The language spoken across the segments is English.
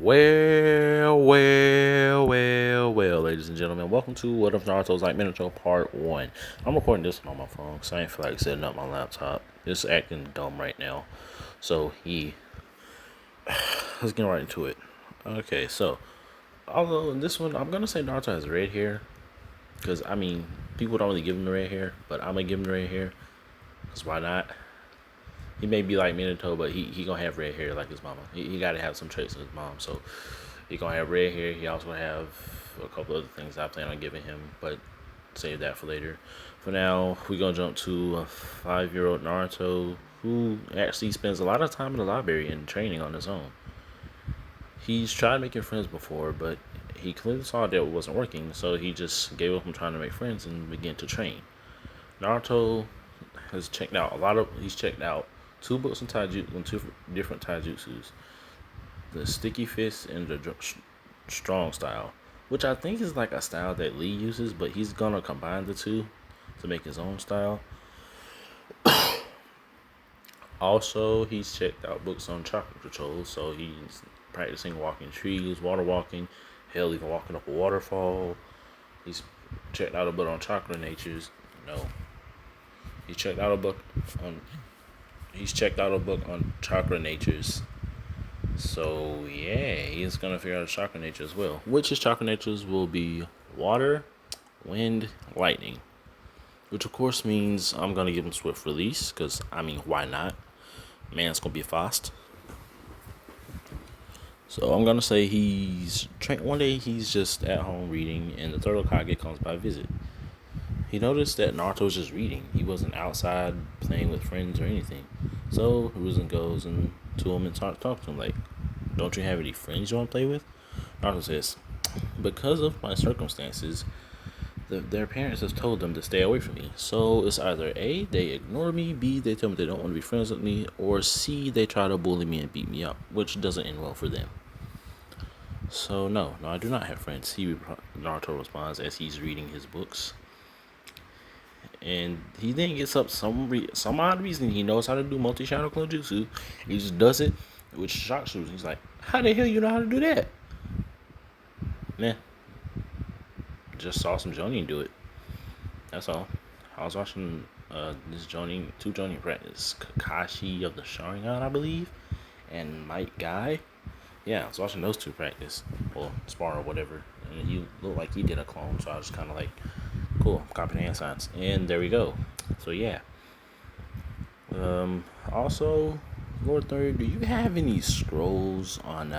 Well, ladies and gentlemen, welcome to What If Naruto's Like Minato Part 1. I'm recording this one on my phone because I ain't feel like setting up my laptop. It's acting dumb right now. So, let's get right into it. Okay, so, although in this one, I'm going to say Naruto has red hair. Because, people don't really give him red hair, but I'm going to give him red hair. Because why not? He may be like Minato, but he gonna have red hair like his mama. He gotta have some traits of his mom. So he gonna have red hair. He also have a couple other things I plan on giving him, but save that for later. For now, we gonna jump to a 5-year-old Naruto who actually spends a lot of time in the library and training on his own. He's tried making friends before, but he clearly saw that it wasn't working, so he just gave up on trying to make friends and began to train. Naruto has checked out he's checked out two books on taijutsu and two different taijutsus, the sticky fist and the strong style, which I think is like a style that Lee uses, but he's gonna combine the two to make his own style. Also, he's checked out books on chakra control, so he's practicing walking trees, water walking, hell, even walking up a waterfall. He's checked out a book on chakra natures. No, he checked out a book on he's checked out a book on chakra natures. So yeah, he's gonna figure out chakra nature as well. Which his chakra natures will be water, wind, lightning. Which of course means I'm gonna give him swift release, because why not? Man's gonna be fast. So I'm gonna say one day he's just at home reading, and the third Hokage comes by visit. He noticed that Naruto's just reading. He wasn't outside playing with friends or anything. So Hiruzen goes to him and starts talking to him like, "Don't you have any friends you want to play with?" Naruto says, "Because of my circumstances, their parents have told them to stay away from me. So it's either A, they ignore me, B, they tell me they don't want to be friends with me, or C, they try to bully me and beat me up, which doesn't end well for them." So no, I do not have friends. Naruto responds as he's reading his books. And he then gets up some odd reason. He knows how to do multi-shadow clone jutsu. He just does it, which shocks you. He's like, "How the hell you know how to do that?" Nah, just saw some Jonin do it. That's all. I was watching two Jonin practice, Kakashi of the Sharingan, I believe, and Might Guy. Yeah, I was watching those two practice, well, spar or whatever, and he looked like he did a clone. So I was kind of like, cool, copying hand signs, and there we go. So yeah. Also, Lord Third, do you have any scrolls on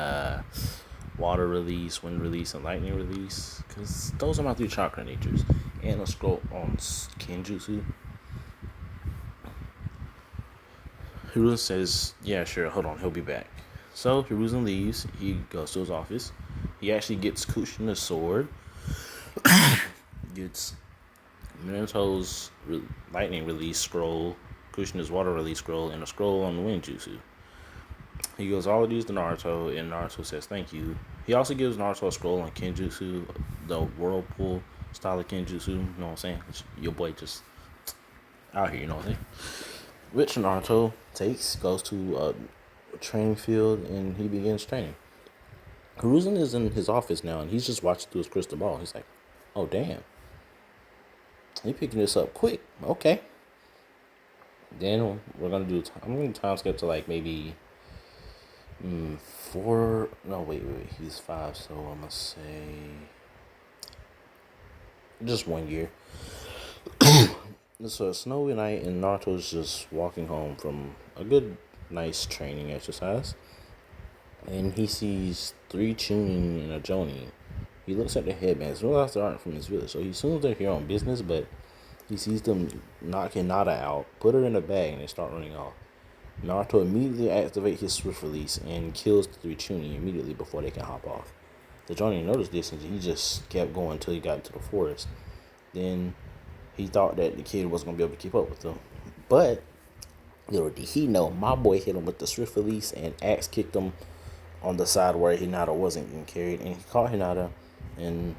water release, wind release, and lightning release? Because those are my three chakra natures, and a scroll on Kenjutsu. Hiruzen says, "Yeah, sure. Hold on, he'll be back." So Hiruzen leaves. He goes to his office. He actually gets Kushina's sword. Gets Minato's lightning release scroll, Kushina's water release scroll, and a scroll on the wind jutsu. He gives all of these to Naruto, and Naruto says thank you. He also gives Naruto a scroll on Kenjutsu, the whirlpool style of Kenjutsu. You know what I'm saying? Your boy just out here, you know what I'm saying? Which Naruto goes to a training field, and he begins training. Hiruzen is in his office now, and he's just watching through his crystal ball. He's like, "Oh damn, he picking this up quick. Okay." Then we're gonna do. I'm gonna time skip to like maybe 4. No, wait. He's 5, so I'm gonna say just 1 year. It's a snowy night, and Naruto's just walking home from a good, nice training exercise, and he sees 3 Chunin and a Jonin. He looks at the headbands, realizes they aren't from his village, so he assumes they're here on business, but he sees them knocking Nada out, put her in a bag, and they start running off. Naruto immediately activates his swift release and kills the 3 Chunin immediately before they can hop off. The Jonin noticed this, and he just kept going until he got into the forest. Then he thought that the kid wasn't going to be able to keep up with them. But little did he know, my boy hit him with the swift release and axe kicked him on the side where Hinata wasn't getting carried. And he caught Hinata, and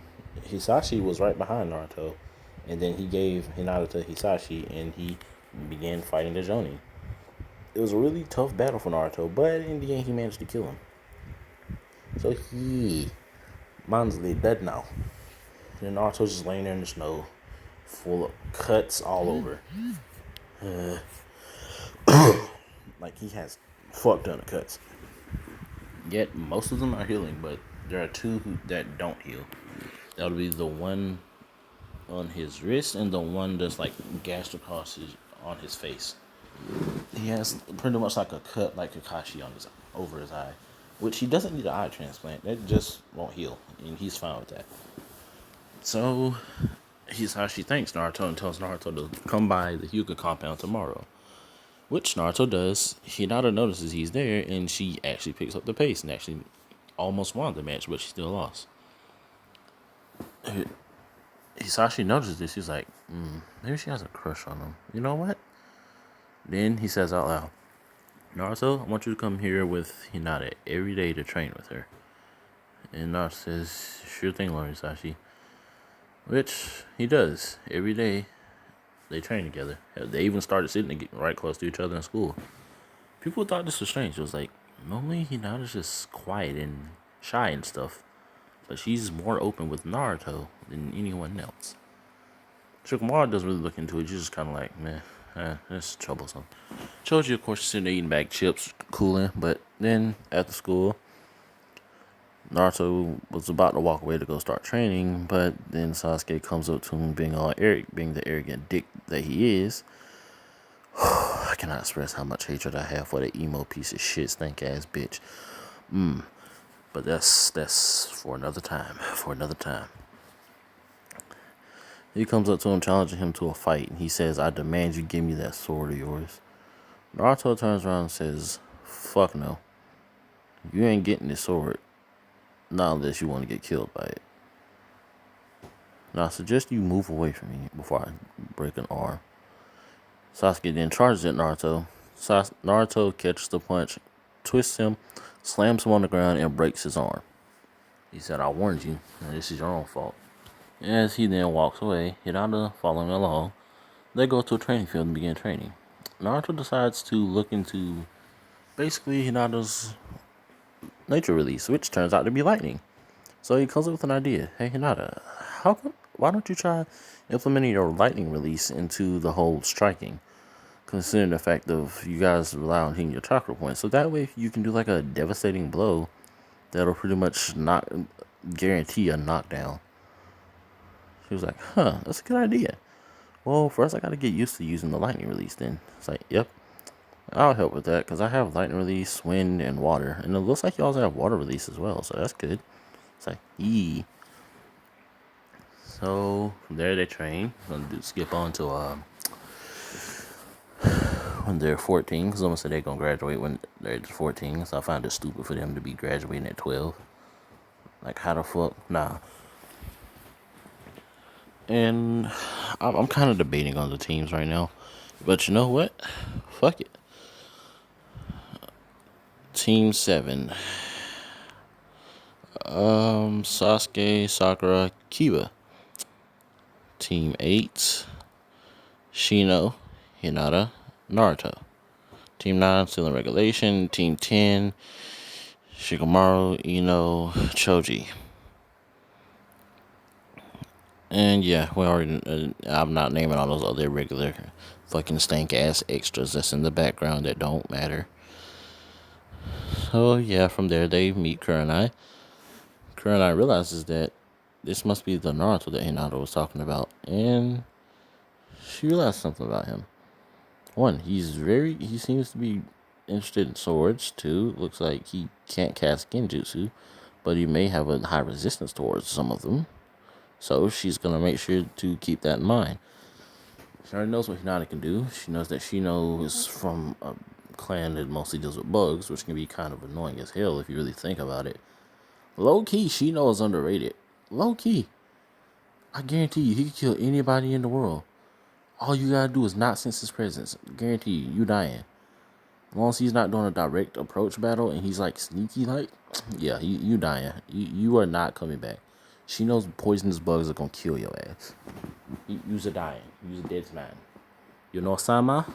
Hisashi was right behind Naruto. And then he gave Hinata to Hisashi, and he began fighting the Jonin. It was a really tough battle for Naruto, but in the end he managed to kill him. So mine's dead now. And Naruto's just laying there in the snow, full of cuts all over. Like he has fuck ton of cuts. Yet most of them are healing, but there are two that don't heal. That would be the one on his wrist and the one that's like gashed across on his face. He has pretty much like a cut like Kakashi on his over his eye, which he doesn't need an eye transplant. That just won't heal, and he's fine with that. So Hisashi thanks Naruto and tells Naruto to come by the Hyuga compound tomorrow, which Naruto does. Hinata notices he's there, and she actually picks up the pace and actually almost won the match, but she still lost. Hisashi notices this. He's like, maybe she has a crush on him. You know what? Then he says out loud, Naruto, I want you to come here with Hinata every day to train with her. And Naruto says, sure thing, Lord Hisashi. Which he does. Every day they train together. They even started sitting right close to each other in school. People thought this was strange. It was like, normally Hinata's just quiet and shy and stuff. But she's more open with Naruto than anyone else. Shikamaru doesn't really look into it. She's just kind of like, man, that's troublesome. Choji, of course, is sitting there eating bag chips, cooling. But then, after school, Naruto was about to walk away to go start training. But then Sasuke comes up to him being the arrogant dick that he is. I cannot express how much hatred I have for that emo piece of shit, stink ass bitch. But that's for another time. He comes up to him, challenging him to a fight, and he says, I demand you give me that sword of yours. Naruto turns around and says, fuck no. You ain't getting this sword. Not unless you want to get killed by it. Now I suggest you move away from me before I break an arm. Sasuke then charges at Naruto. Naruto catches the punch, twists him, slams him on the ground, and breaks his arm. He said, I warned you, and this is your own fault. As he then walks away, Hinata following along, they go to a training field and begin training. Naruto decides to look into basically Hinata's nature release, which turns out to be lightning. So he comes up with an idea. Hey Hinata, why don't you try implementing your lightning release into the whole striking? Considering the fact of you guys rely on hitting your chakra points. So that way you can do like a devastating blow that'll pretty much guarantee a knockdown. She was like, that's a good idea. Well, first I gotta get used to using the lightning release then. It's like, yep, I'll help with that because I have lightning release, wind, and water. And it looks like you also have water release as well, so that's good. It's like, yee. So, from there they train. I'm gonna skip on to when they're 14, because I'm gonna say they're gonna graduate when they're 14. So I find it stupid for them to be graduating at 12. Like, how the fuck? Nah. And I'm kind of debating on the teams right now. But you know what? Fuck it. Team 7. Sasuke, Sakura, Kiba. Team 8. Shino, Hinata, Naruto. Team 9, still in regulation. Team 10, Shikamaru, Ino, Choji. And yeah, I'm not naming all those other regular fucking stank ass extras that's in the background that don't matter. So yeah, from there they meet Kurenai. Kurenai realizes that this must be the Naruto that Hinata was talking about, and she realized something about him. One, he seems to be interested in swords. Two, looks like he can't cast genjutsu, but he may have a high resistance towards some of them. So she's going to make sure to keep that in mind. She already knows what Hinata can do. She knows that Shino is from a clan that mostly deals with bugs, which can be kind of annoying as hell if you really think about it. Low-key, Shino is underrated. Low-key. I guarantee you, he could kill anybody in the world. All you gotta do is not sense his presence. Guarantee you dying. As long as he's not doing a direct approach battle and he's like sneaky like, yeah, you dying. You are not coming back. She knows poisonous bugs are gonna kill your ass. You's a dying. You's a dead man. You know Sama?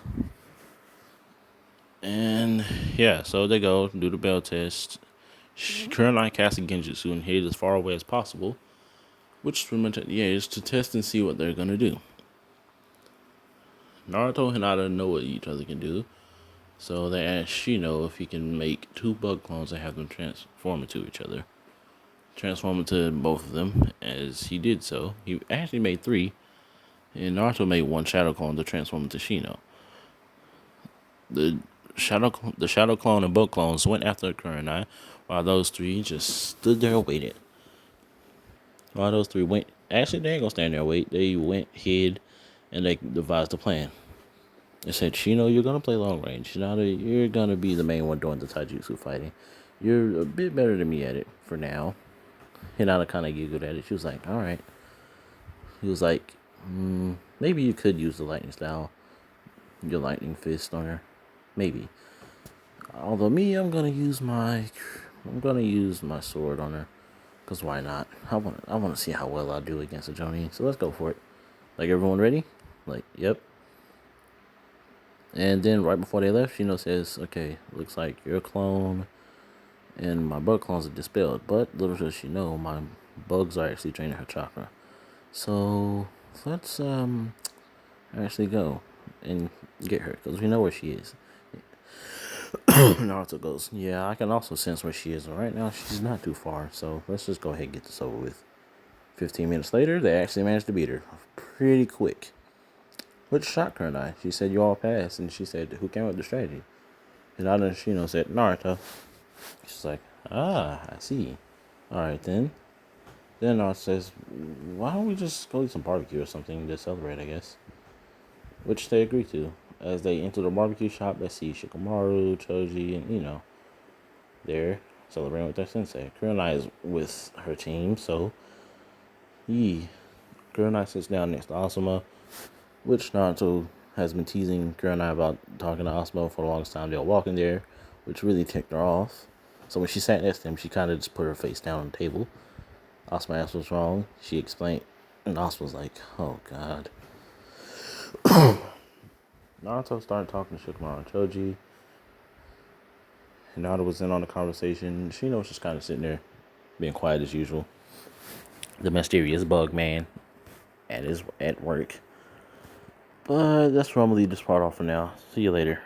And yeah, so they go do the bell test. Kurenai cast a Genjutsu and hid as far away as possible, which is pretty much is to test and see what they're gonna do. Naruto and Hinata know what each other can do, so they asked Shino if he can make 2 bug clones and have them transform into each other. Transform into both of them. As he did so, he actually made 3, and Naruto made 1 shadow clone to transform into Shino. The shadow clone and bug clones went after Kurenai, while those 3 just stood there and waited. While those 3 went, actually they ain't gonna stand there and wait. They went, hid, and they devised a plan. They said, Shino, you're gonna play long range. Hinata, you're gonna be the main one doing the taijutsu fighting. You're a bit better than me at it for now. Hinata kind of giggled at it. She was like, all right. He was like, maybe you could use the lightning style, your lightning fist on her, maybe. Although me, I'm gonna use my sword on her, cause why not? I want to see how well I do against a Jonin. So let's go for it. Like, everyone ready? Like, yep. And then right before they left, Shino says, okay, looks like your clone and my bug clones are dispelled. But little does she know, my bugs are actually draining her chakra. So let's actually go and get her, because we know where she is. Naruto goes, yeah, I can also sense where she is. And right now, she's not too far. So let's just go ahead and get this over with. 15 minutes later, they actually managed to beat her. Pretty quick. Which shocked her and I. She said, you all passed. And she said, who came up with the strategy? And I Shino said, Naruto. She's like, I see. Alright then. Then Naruto says, why don't we just go eat some barbecue or something to celebrate, I guess. Which they agree to. As they enter the barbecue shop, they see Shikamaru, Choji, and, they're celebrating with their sensei. Kurenai is with her team, so Kurenai sits down next to Asuma, which Naruto has been teasing Kurenai about talking to Asuma for the longest time. They were walking there, which really ticked her off. So when she sat next to him, she kind of just put her face down on the table. Asuma asked what's wrong. She explained, and Asuma was like, oh, God. Naruto started talking to Shikamaru and Choji. Hinata was in on the conversation. Shino was just kind of sitting there, being quiet as usual. The mysterious bug man at work. But that's where I'm going to leave this part off for now. See you later.